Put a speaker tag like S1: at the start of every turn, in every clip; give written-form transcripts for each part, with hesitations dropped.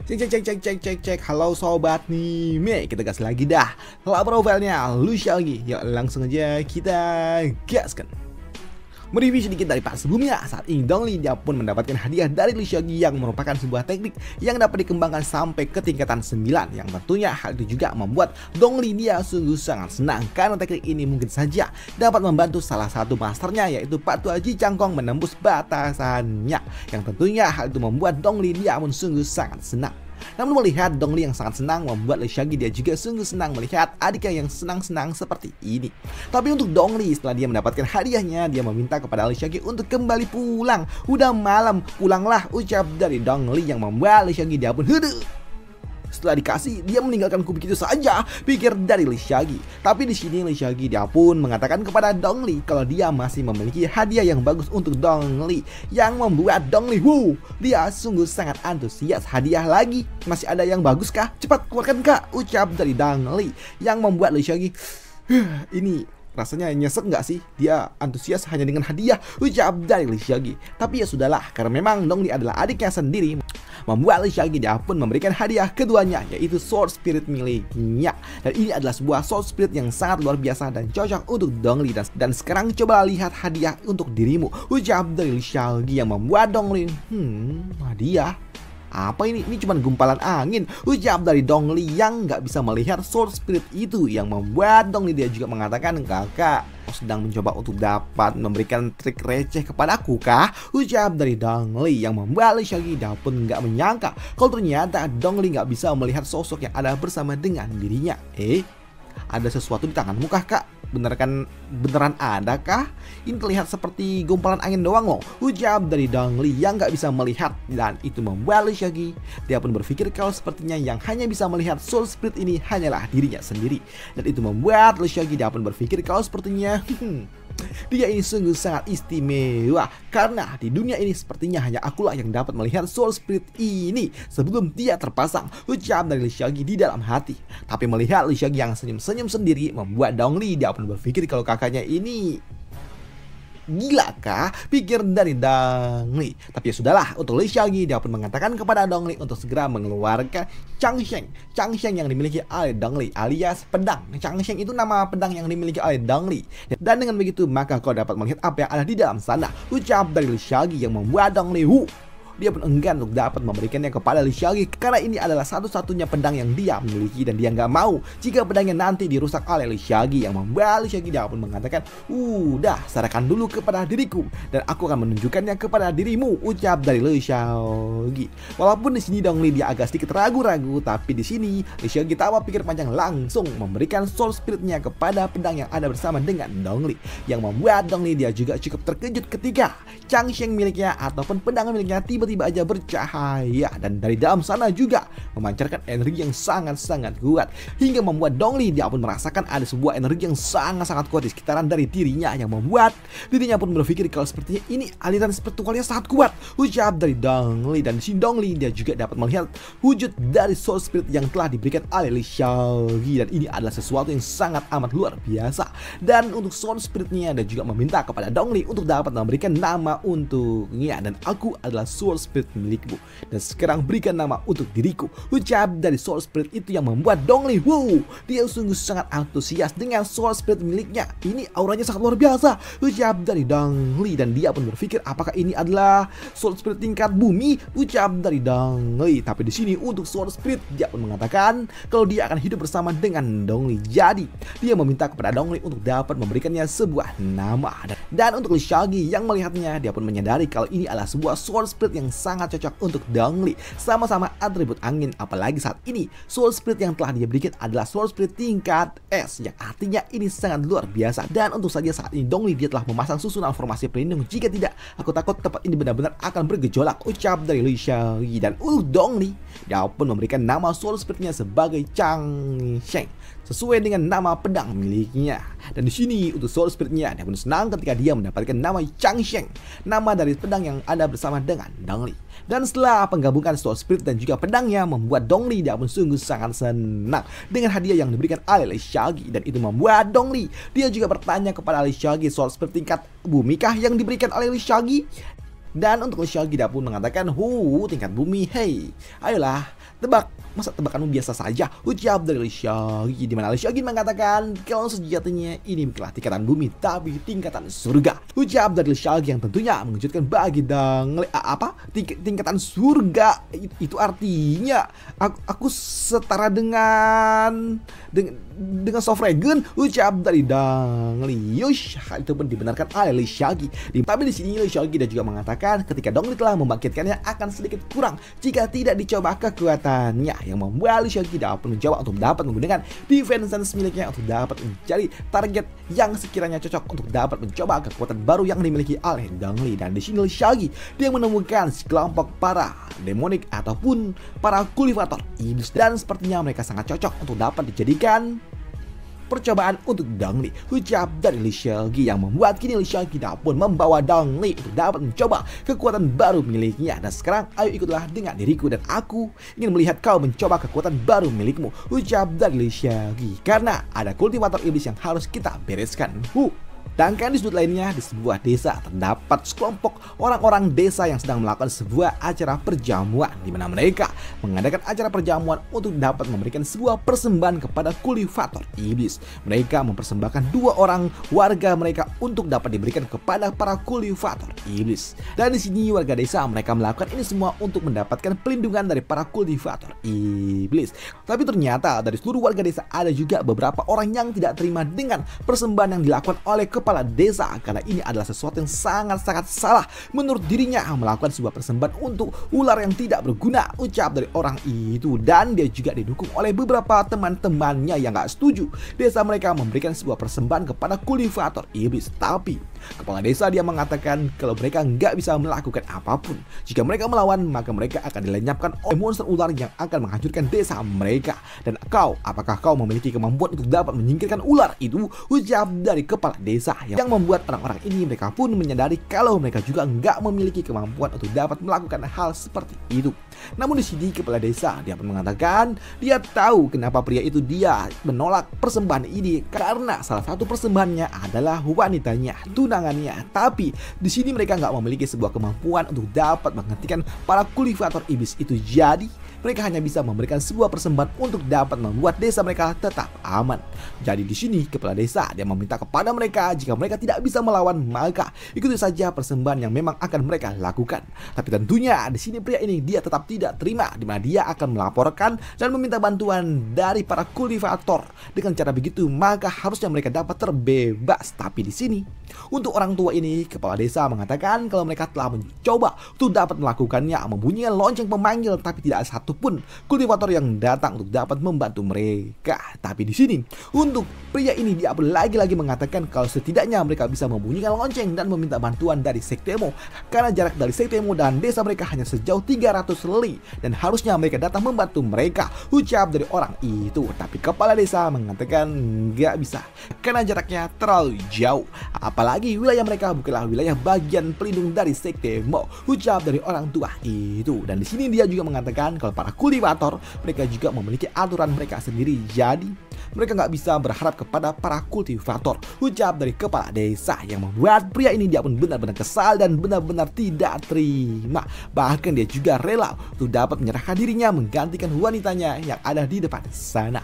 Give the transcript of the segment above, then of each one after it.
S1: Cek. Halo sobat Mime, kita gas lagi dah. Lah profilnya Lu Xiaogi. Yuk langsung aja kita gaskan. Mereview sedikit dari part sebelumnya. Saat ini Dongli dia pun mendapatkan hadiah dari Lu Xiaogi yang merupakan sebuah teknik yang dapat dikembangkan sampai ke tingkatan 9, yang tentunya hal itu juga membuat Dongli dia sungguh sangat senang karena teknik ini mungkin saja dapat membantu salah satu masternya, yaitu Pak Tua Ji Cangkong, menembus batasannya, yang tentunya hal itu membuat Dongli dia pun sungguh sangat senang. Namun melihat Dongli yang sangat senang membuat Lu Xiaogi dia juga sungguh senang melihat adiknya yang senang-senang seperti ini. Tapi untuk Dongli, setelah dia mendapatkan hadiahnya, dia meminta kepada Lu Xiaogi untuk kembali pulang. Udah malam, pulanglah, ucap dari Dongli yang membuat Lu Xiaogi dia pun setelah dikasih, dia meninggalkanku begitu saja, pikir dari Lu Xiaogi. Tapi di sini Lu Xiaogi dia pun mengatakan kepada Dongli kalau dia masih memiliki hadiah yang bagus untuk Dongli, yang membuat Dongli dia sungguh sangat antusias. Hadiah lagi? Masih ada yang bagus kah? Cepat keluarkan kak, ucap dari Dongli, yang membuat Lu Xiaogi ini rasanya nyesek nggak sih? Dia antusias hanya dengan hadiah, ucap dari Lu Xiaogi. Tapi ya sudahlah, karena memang Dongli adalah adiknya sendiri, membuat Lu Xiaogi dia pun memberikan hadiah keduanya, yaitu Sword Spirit miliknya. Dan ini adalah sebuah Sword Spirit yang sangat luar biasa dan cocok untuk Dongli. Dan sekarang coba lihat hadiah untuk dirimu, ucap dari Lu Xiaogi, yang membuat Dongli hadiah? Apa ini? Ini cuma gumpalan angin, ucap dari Dongli yang nggak bisa melihat Sword Spirit itu, yang membuat Dongli dia juga mengatakan, kakak sedang mencoba untuk dapat memberikan trik receh kepadaku kah? Ucap dari Dongli, yang membuat Lu Xiaogi dia pun nggak menyangka kalau ternyata Dongli nggak bisa melihat sosok yang ada bersama dengan dirinya. Ada sesuatu di tanganmu kah kak? Beneran ada kah? Ini terlihat seperti gumpalan angin doang loh, ucap dari Dongli yang nggak bisa melihat. Dan itu membuat Lu Xiaogi dia pun berpikir kalau sepertinya yang hanya bisa melihat Soul Spirit ini hanyalah dirinya sendiri. Dan itu membuat Lu Xiaogi dia pun berpikir kalau sepertinya dia ini sungguh sangat istimewa, karena di dunia ini sepertinya hanya akulah yang dapat melihat Soul Spirit ini sebelum dia terpasang, ucap dari Lu Xiaogi di dalam hati. Tapi melihat Lu Xiaogi yang senyum-senyum sendiri membuat Dongli dia pun berpikir kalau kakaknya ini gila kah? Pikir dari Dongli. Tapi ya sudahlah, untuk Lu Xiaogi dia pun mengatakan kepada Dongli untuk segera mengeluarkan Changsheng yang dimiliki oleh Dongli, alias pedang. Changsheng itu nama pedang yang dimiliki oleh Dongli. Dan dengan begitu maka kau dapat melihat apa yang ada di dalam sana, ucap dari Lu Xiaogi, yang membuat Dongli dia pun enggan untuk dapat memberikannya kepada Lu Xiaogi, karena ini adalah satu-satunya pedang yang dia miliki dan dia nggak mau jika pedangnya nanti dirusak oleh Lu Xiaogi, yang membuat Lu Xiaogi dia pun mengatakan, udah serahkan dulu kepada diriku dan aku akan menunjukkannya kepada dirimu, ucap dari Lu Xiaogi. Walaupun di sini Dongli dia agak sedikit ragu-ragu, tapi di sini Lu Xiaogi tak pikir panjang, langsung memberikan Soul Spiritnya kepada pedang yang ada bersama dengan Dongli, yang membuat Dongli dia juga cukup terkejut ketika Changsheng miliknya ataupun pedang miliknya tiba-tiba aja bercahaya dan dari dalam sana juga memancarkan energi yang sangat-sangat kuat, hingga membuat Dongli dia pun merasakan ada sebuah energi yang sangat-sangat kuat di sekitaran dari dirinya, yang membuat dirinya pun berpikir kalau sepertinya ini aliran spiritualnya sangat kuat, ucap dari Dongli. Dan si Dongli dia juga dapat melihat wujud dari Soul Spirit yang telah diberikan oleh Lu Xiaogi, dan ini adalah sesuatu yang sangat amat luar biasa. Dan untuk Soul Spiritnya dia juga meminta kepada Dongli untuk dapat memberikan nama untuknya, dan aku adalah Soul Spirit milikmu dan sekarang berikan nama untuk diriku, ucap dari Soul Spirit itu, yang membuat Dongli dia sungguh sangat antusias dengan Soul Spirit miliknya. Ini auranya sangat luar biasa, ucap dari Dongli, dan dia pun berpikir apakah ini adalah Soul Spirit tingkat bumi, ucap dari Dongli. Tapi di sini untuk Soul Spirit dia pun mengatakan kalau dia akan hidup bersama dengan Dongli, jadi dia meminta kepada Dongli untuk dapat memberikannya sebuah nama. Dan untuk Lu Xiaogi yang melihatnya, dia pun menyadari kalau ini adalah sebuah Soul Spirit yang sangat cocok untuk Dongli, sama-sama atribut angin. Apalagi saat ini Soul Spirit yang telah dia berikan adalah Soul Spirit tingkat S, yang artinya ini sangat luar biasa. Dan untuk saja saat ini Dongli dia telah memasang susunan formasi pelindung, jika tidak aku takut tempat ini benar-benar akan bergejolak, ucap dari Lu Xiaogi. Dan untuk Dongli dia pun memberikan nama Soul Spiritnya sebagai Changsheng, sesuai dengan nama pedang miliknya. Dan di sini untuk Soul Spiritnya dia pun senang ketika dia mendapatkan nama Changsheng, nama dari pedang yang ada bersama dengan Dongli. Dan setelah penggabungan Soul Spirit dan juga pedangnya, membuat Dongli dia pun sungguh sangat senang dengan hadiah yang diberikan oleh Lu Xiaogi. Dan itu membuat Dongli dia juga bertanya kepada Lu Xiaogi, Soul Spirit tingkat bumi kah yang diberikan oleh Lu Xiaogi? Dan untuk Li Xiaogi dia pun mengatakan, tingkat bumi, hey, ayolah, tebak. Masa tebakanmu biasa saja? Ucap dari Li Xiaogi, di mana Li Xiaogi mengatakan kalau sejatinya ini bukanlah tingkatan bumi tapi tingkatan surga. Ucap dari Li Xiaogi yang tentunya mengejutkan bagi Dongli. Tingkatan surga itu artinya aku setara dengan soft dragon. Ucap dari Dongli. Yush, hal itu pun dibenarkan oleh Li Xiaogi. Tapi di sini Li Xiaogi dia juga mengatakan ketika Dongli telah membangkitkannya akan sedikit kurang jika tidak dicoba kekuatannya, yang membuat Li Xiaogi dapat mencoba untuk dapat menggunakan defense sense miliknya untuk dapat mencari target yang sekiranya cocok untuk dapat mencoba kekuatan baru yang dimiliki oleh Dongli. Dan di sini Li Xiaogi dia menemukan sekelompok para demonik ataupun para kultivator iblis, dan sepertinya mereka sangat cocok untuk dapat dijadikan percobaan untuk Dongli. Ucap dari Li Xiaogi yang membuat kini Li Xiaogi pun membawa Dongli untuk dapat mencoba kekuatan baru miliknya. Dan sekarang ayo ikutlah dengan diriku dan aku ingin melihat kau mencoba kekuatan baru milikmu. Ucap dari Li Xiaogi, karena ada kultivator iblis yang harus kita bereskan. Sedangkan di sudut lainnya, di sebuah desa terdapat sekelompok orang-orang desa yang sedang melakukan sebuah acara perjamuan, di mana mereka mengadakan acara perjamuan untuk dapat memberikan sebuah persembahan kepada kultivator iblis. Mereka mempersembahkan 2 orang warga mereka untuk dapat diberikan kepada para kultivator iblis. Dan di sini warga desa mereka melakukan ini semua untuk mendapatkan pelindungan dari para kultivator iblis. Tapi ternyata dari seluruh warga desa ada juga beberapa orang yang tidak terima dengan persembahan yang dilakukan oleh kepala desa, karena ini adalah sesuatu yang sangat-sangat salah menurut dirinya melakukan sebuah persembahan untuk ular yang tidak berguna. Ucap dari orang itu, dan dia juga didukung oleh beberapa teman-temannya yang gak setuju desa mereka memberikan sebuah persembahan kepada kultivator iblis. Tapi kepala desa dia mengatakan kalau mereka nggak bisa melakukan apapun. Jika mereka melawan, maka mereka akan dilenyapkan oleh monster ular yang akan menghancurkan desa mereka. Dan apakah kau memiliki kemampuan untuk dapat menyingkirkan ular itu? Ucap dari kepala desa, yang membuat orang-orang ini mereka pun menyadari kalau mereka juga nggak memiliki kemampuan untuk dapat melakukan hal seperti itu. Namun di sini kepala desa dia pun mengatakan dia tahu kenapa pria itu dia menolak persembahan ini, karena salah satu persembahannya adalah wanitanya, tunangannya. Tapi di sini mereka nggak memiliki sebuah kemampuan untuk dapat menghentikan para kultivator iblis itu. Jadi mereka hanya bisa memberikan sebuah persembahan untuk dapat membuat desa mereka tetap aman. Jadi di sini kepala desa dia meminta kepada mereka jika mereka tidak bisa melawan, maka ikuti saja persembahan yang memang akan mereka lakukan. Tapi tentunya di sini pria ini dia tetap tidak terima, di mana dia akan melaporkan dan meminta bantuan dari para kultivator. Dengan cara begitu maka harusnya mereka dapat terbebas. Tapi di sini untuk orang tua ini kepala desa mengatakan kalau mereka telah mencoba untuk dapat melakukannya, membunyikan lonceng pemanggil, tapi tidak ada satupun kultivator yang datang untuk dapat membantu mereka. Tapi di sini untuk pria ini dia lagi-lagi mengatakan kalau setidaknya mereka bisa membunyikan lonceng dan meminta bantuan dari Sektemo, karena jarak dari Sektemo dan desa mereka hanya sejauh 300 li dan harusnya mereka datang membantu mereka. Ucap dari orang itu. Tapi kepala desa mengatakan nggak bisa karena jaraknya terlalu jauh, apalagi wilayah mereka bukanlah wilayah bagian pelindung dari Sektemo. Ucap dari orang tua itu. Dan di sini dia juga mengatakan kalau para kultivator mereka juga memiliki aturan mereka sendiri, jadi mereka nggak bisa berharap kepada para kultivator. Ucap dari kepala desa yang membuat pria ini dia pun benar-benar kesal dan benar-benar tidak terima. Bahkan dia juga rela untuk dapat menyerahkan dirinya menggantikan wanitanya yang ada di depan sana.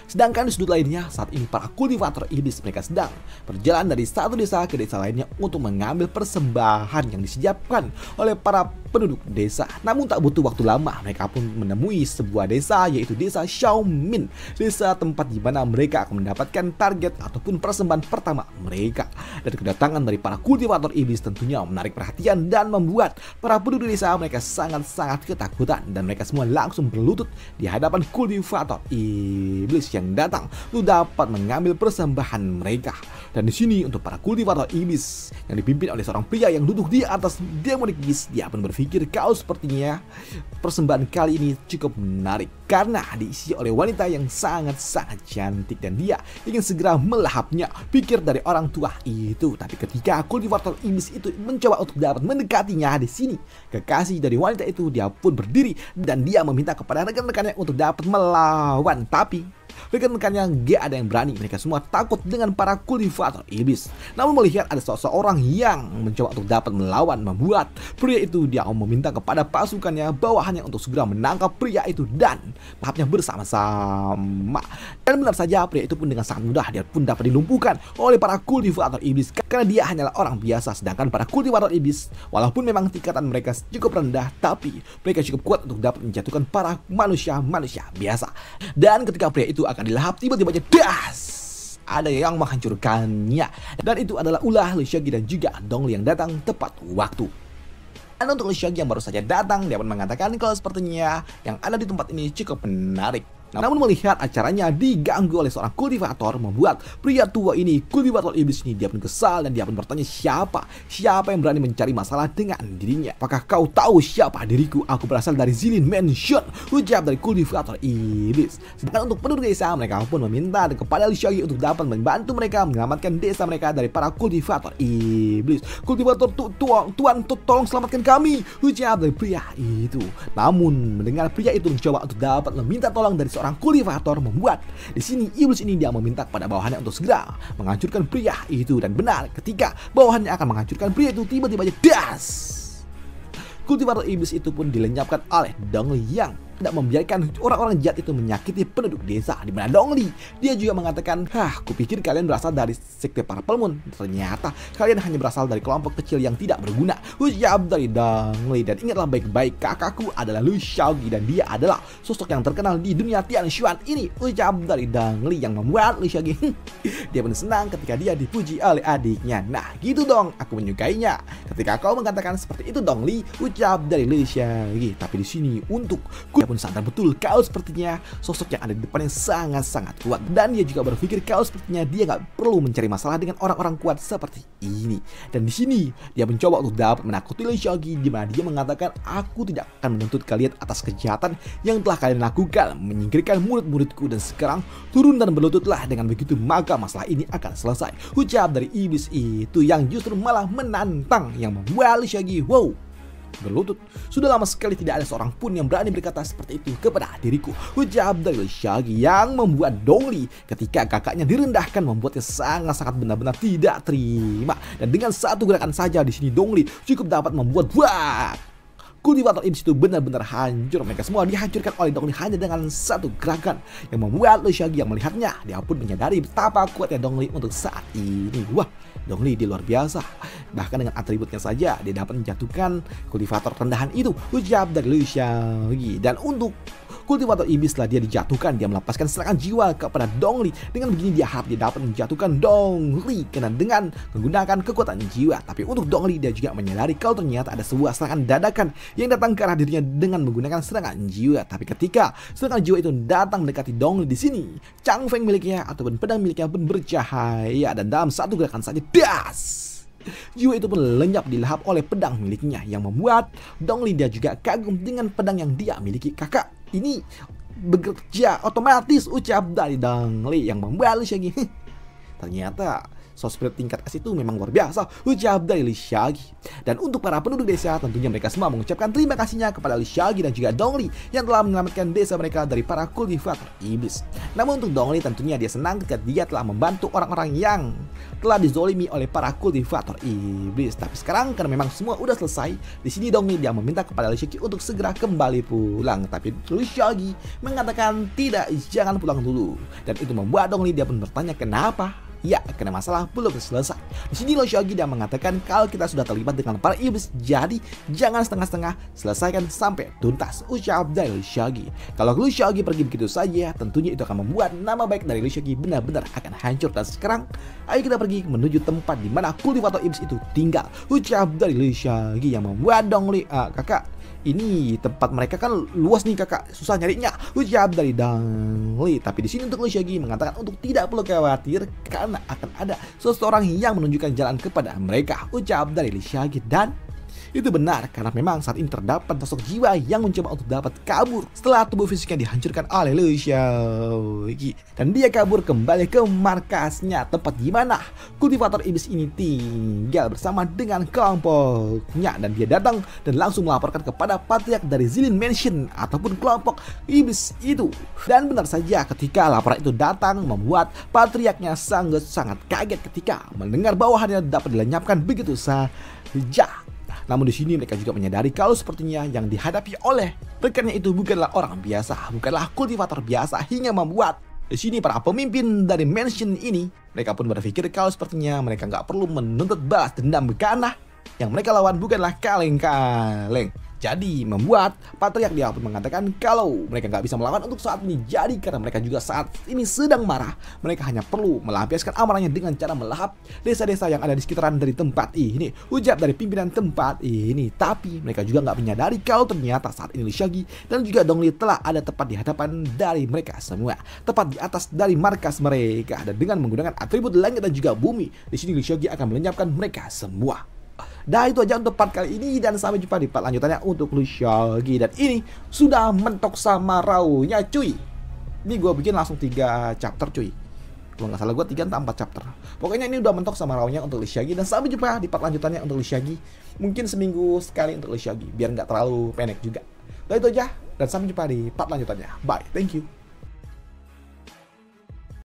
S1: Sedangkan di sudut lainnya, saat ini para kultivator iblis mereka sedang berjalan dari satu desa ke desa lainnya untuk mengambil persembahan yang disiapkan oleh para penduduk desa. Namun tak butuh waktu lama, mereka pun menemui sebuah desa, yaitu desa Xiaomin, desa tempat di mana mereka akan mendapatkan target ataupun persembahan pertama mereka. Dan kedatangan dari para kultivator iblis tentunya menarik perhatian dan membuat para penduduk desa mereka sangat-sangat ketakutan, dan mereka semua langsung berlutut di hadapan kultivator iblis yang datang untuk dapat mengambil persembahan mereka. Dan di sini untuk para kultivator iblis yang dipimpin oleh seorang pria yang duduk di atas demonic beast, dia pun berpikir kalau sepertinya persembahan kali ini cukup menarik karena diisi oleh wanita yang sangat-sangat cantik dan dia ingin segera melahapnya, pikir dari orang tua itu. Tapi ketika kultivator iblis itu mencoba untuk dapat mendekatinya, di sini kekasih dari wanita itu dia pun berdiri dan dia meminta kepada rekan-rekannya untuk dapat melawan. Tapi rekan-rekannya gak ada yang berani. Mereka semua takut dengan para kultivator iblis. Namun melihat ada seseorang yang mencoba untuk dapat melawan, membuat pria itu dia meminta kepada pasukannya bawahannya untuk segera menangkap pria itu dan tahapnya bersama-sama. Dan benar saja pria itu pun dengan sangat mudah dia pun dapat dilumpuhkan oleh para kultivator iblis karena dia hanyalah orang biasa. Sedangkan para kultivator iblis walaupun memang tingkatan mereka cukup rendah, tapi mereka cukup kuat untuk dapat menjatuhkan para manusia biasa. Dan ketika pria itu akan dilahap, tiba-tiba das, ada yang menghancurkannya. Dan itu adalah ulah Liu Xiaoqi dan juga Dongli yang datang tepat waktu. Dan untuk Liu Xiaoqi yang baru saja datang, dia pun mengatakan kalau sepertinya yang ada di tempat ini cukup menarik. Namun melihat acaranya diganggu oleh seorang kultivator, membuat pria tua ini, kultivator iblis ini, dia pun kesal dan dia pun bertanya siapa yang berani mencari masalah dengan dirinya. Apakah kau tahu siapa diriku? Aku berasal dari Zilin Mansion, ucap dari kultivator iblis. Sedangkan untuk penduduk desa, mereka pun meminta kepada Liu Xiaoqi untuk dapat membantu mereka menyelamatkan desa mereka dari para kultivator iblis. Kultivator tuan tolong selamatkan kami, ucap dari pria itu. Namun mendengar pria itu mencoba untuk dapat meminta tolong dari seorang kultivator, membuat di sini iblis ini dia meminta kepada bawahannya untuk segera menghancurkan pria itu. Dan benar, ketika bawahannya akan menghancurkan pria itu, tiba-tiba aja das, kultivator iblis itu pun dilenyapkan oleh Dongli yang tidak membiarkan orang-orang jahat itu menyakiti penduduk desa. Di mana Dongli dia juga mengatakan, kupikir kalian berasal dari sekte Purple Moon, ternyata kalian hanya berasal dari kelompok kecil yang tidak berguna, ucap dari Dongli. Dan ingatlah baik-baik, kakakku adalah Liu Xiaoqi dan dia adalah sosok yang terkenal di dunia Tianshuan ini, ucap dari Dongli yang membuat Liu Xiaoqi dia pun senang ketika dia dipuji oleh adiknya. Nah gitu dong, aku menyukainya ketika kau mengatakan seperti itu Dongli, ucap dari Liu Xiaoqi. Tapi di sini untuk pun sadar betul kau sepertinya sosok yang ada di depannya sangat-sangat kuat, dan dia juga berpikir kau sepertinya dia nggak perlu mencari masalah dengan orang-orang kuat seperti ini. Dan di sini dia mencoba untuk dapat menakuti Liu Xiaoqi, di mana dia mengatakan aku tidak akan menuntut kalian atas kejahatan yang telah kalian lakukan, menyingkirkan murid-muridku, dan sekarang turun dan berlututlah, dengan begitu maka masalah ini akan selesai, ucap dari iblis itu yang justru malah menantang, yang membuat Liu Xiaoqi berlutut. Sudah lama sekali tidak ada seorang pun yang berani berkata seperti itu kepada diriku, ucap dari Liu Xiaoqi yang membuat Dongli ketika kakaknya direndahkan membuatnya sangat-sangat benar-benar tidak terima. Dan dengan satu gerakan saja di sini Dongli cukup dapat membuat kultivator iblis itu benar-benar hancur. Mereka semua dihancurkan oleh Dongli hanya dengan satu gerakan, yang membuat Liu Xiaoqi yang melihatnya dia pun menyadari betapa kuatnya Dongli untuk saat ini. Dongli dia luar biasa. Bahkan dengan atributnya saja dia dapat menjatuhkan kultivator rendahan itu, ucap dari Liu Xiaoqi. Dan untuk kultivator iblis lah dia dijatuhkan, dia melepaskan serangan jiwa kepada Dongli. Dengan begini dia harap dia dapat menjatuhkan Dongli karena dengan menggunakan kekuatan jiwa. Tapi untuk Dongli dia juga menyadari kalau ternyata ada sebuah serangan dadakan yang datang ke arah dirinya dengan menggunakan serangan jiwa. Tapi ketika serangan jiwa itu datang mendekati Dongli, di sini Chang Feng miliknya ataupun pedang miliknya pun bercahaya, dan dalam satu gerakan saja das, jiwa itu pun lenyap dilahap oleh pedang miliknya, yang membuat Dongli dia juga kagum dengan pedang yang dia miliki. Kakak ini bekerja otomatis, ucap dari Dongli yang membuat Liu Xiaoqi ternyata sosmed tingkat S itu memang luar biasa, ucap dari Liu Xiaoqi. Dan untuk para penduduk desa, tentunya mereka semua mengucapkan terima kasihnya kepada Liu Xiaoqi dan juga Dongli yang telah menyelamatkan desa mereka dari para kultivator iblis. Namun untuk Dongli tentunya dia senang ketika dia telah membantu orang-orang yang telah dizolimi oleh para kultivator iblis. Tapi sekarang karena memang semua udah selesai, di sini Dongli dia meminta kepada Liu Xiaoqi untuk segera kembali pulang. Tapi Liu Xiaoqi mengatakan tidak, jangan pulang dulu. Dan itu membuat Dongli dia pun bertanya kenapa. Ya, karena masalah belum selesai. Di sini Liu Xiaoqi dia mengatakan kalau kita sudah terlibat dengan para iblis, jadi jangan setengah-setengah, selesaikan sampai tuntas, ucap dari Liu Xiaoqi. Kalau Liu Xiaoqi pergi begitu saja, tentunya itu akan membuat nama baik dari Liu Xiaoqi benar-benar akan hancur. Dan sekarang, ayo kita pergi menuju tempat di mana kultivator iblis itu tinggal, ucap dari Liu Xiaoqi yang membuat Dongli, kakak, ini tempat mereka kan luas nih kakak, susah nyarinya, ucap dari Dongli. Tapi di sini untuk Liu Xiaoqi mengatakan untuk tidak perlu khawatir karena akan ada seseorang yang menunjukkan jalan kepada mereka, ucap dari Liu Xiaoqi. Dan Itu benar karena memang saat ini terdapat sosok jiwa yang mencoba untuk dapat kabur setelah tubuh fisiknya dihancurkan oleh Liu Xiaoqi. Dan dia kabur kembali ke markasnya, tempat di mana kultivator iblis ini tinggal bersama dengan kelompoknya. Dan dia datang dan langsung melaporkan kepada patriark dari Zilin Mansion ataupun kelompok iblis itu. Dan benar saja ketika laporan itu datang membuat patriarknya sangat kaget ketika mendengar bawahannya dapat dilenyapkan begitu saja. Namun di sini mereka juga menyadari kalau sepertinya yang dihadapi oleh rekannya itu bukanlah orang biasa, bukanlah kultivator biasa, hingga membuat di sini para pemimpin dari mansion ini mereka pun berpikir kalau sepertinya mereka nggak perlu menuntut balas dendam karena yang mereka lawan bukanlah kaleng-kaleng. Jadi membuat patriark dia pun mengatakan kalau mereka nggak bisa melawan untuk saat ini. Jadi karena mereka juga saat ini sedang marah, mereka hanya perlu melampiaskan amarahnya dengan cara melahap desa-desa yang ada di sekitaran dari tempat ini. Ujar dari pimpinan tempat ini. Tapi mereka juga nggak menyadari kalau ternyata saat ini Liu Xiaoqi dan juga Dong Li telah ada tepat di hadapan dari mereka semua, tepat di atas dari markas mereka. Dan dengan menggunakan atribut langit dan juga bumi, di sini Liu Xiaoqi akan melenyapkan mereka semua. Nah itu aja untuk part kali ini, dan sampai jumpa di part lanjutannya untuk Liu Xiaoqi. Dan ini sudah mentok sama Raunya cuy. Ini gue bikin langsung 3 chapter cuy. Kalau nggak salah gue 3 atau 4 chapter. Pokoknya ini udah mentok sama Raunya untuk Liu Xiaoqi. Dan sampai jumpa di part lanjutannya untuk Liu Xiaoqi. Mungkin seminggu sekali untuk Liu Xiaoqi, biar nggak terlalu pendek juga. Nah itu aja, dan sampai jumpa di part lanjutannya. Bye, thank you.